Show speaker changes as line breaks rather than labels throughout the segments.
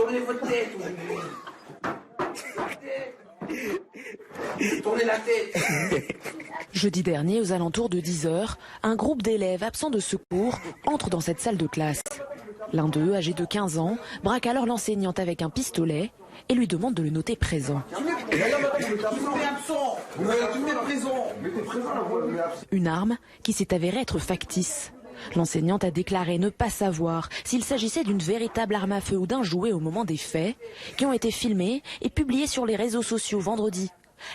Tournez votre tête. Tournez la tête.
Jeudi dernier, aux alentours de 10h, un groupe d'élèves absents de secours entre dans cette salle de classe. L'un d'eux, âgé de 15 ans, braque alors l'enseignante avec un pistolet et lui demande de le noter présent. Une arme qui s'est avérée être factice. L'enseignante a déclaré ne pas savoir s'il s'agissait d'une véritable arme à feu ou d'un jouet au moment des faits, qui ont été filmés et publiés sur les réseaux sociaux vendredi.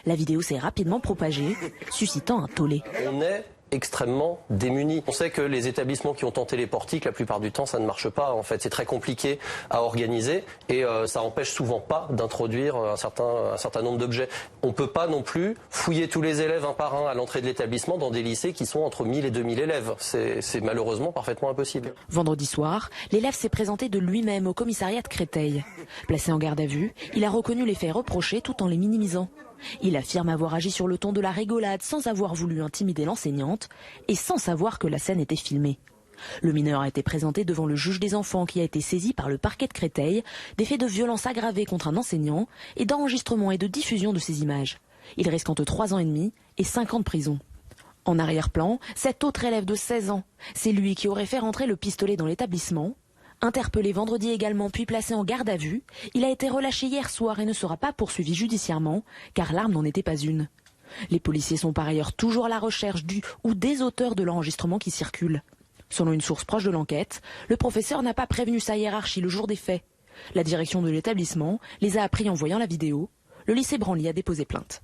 La vidéo s'est rapidement propagée, suscitant un tollé.
On est extrêmement démunis. On sait que les établissements qui ont tenté les portiques, la plupart du temps, ça ne marche pas. En fait, c'est très compliqué à organiser et ça empêche souvent pas d'introduire un certain nombre d'objets. On ne peut pas non plus fouiller tous les élèves un par un à l'entrée de l'établissement dans des lycées qui sont entre 1000 et 2000 élèves. C'est malheureusement parfaitement impossible.
Vendredi soir, l'élève s'est présenté de lui-même au commissariat de Créteil. Placé en garde à vue, il a reconnu les faits reprochés tout en les minimisant. Il affirme avoir agi sur le ton de la rigolade sans avoir voulu intimider l'enseignante et sans savoir que la scène était filmée. Le mineur a été présenté devant le juge des enfants qui a été saisi par le parquet de Créteil des faits de violence aggravée contre un enseignant et d'enregistrement et de diffusion de ces images. Il risque entre 3 ans et demi et 5 ans de prison. En arrière-plan, cet autre élève de 16 ans, c'est lui qui aurait fait rentrer le pistolet dans l'établissement. Interpellé vendredi également puis placé en garde à vue, il a été relâché hier soir et ne sera pas poursuivi judiciairement car l'arme n'en était pas une. Les policiers sont par ailleurs toujours à la recherche du ou des auteurs de l'enregistrement qui circule. Selon une source proche de l'enquête, le professeur n'a pas prévenu sa hiérarchie le jour des faits. La direction de l'établissement les a appris en voyant la vidéo. Le lycée Branly a déposé plainte.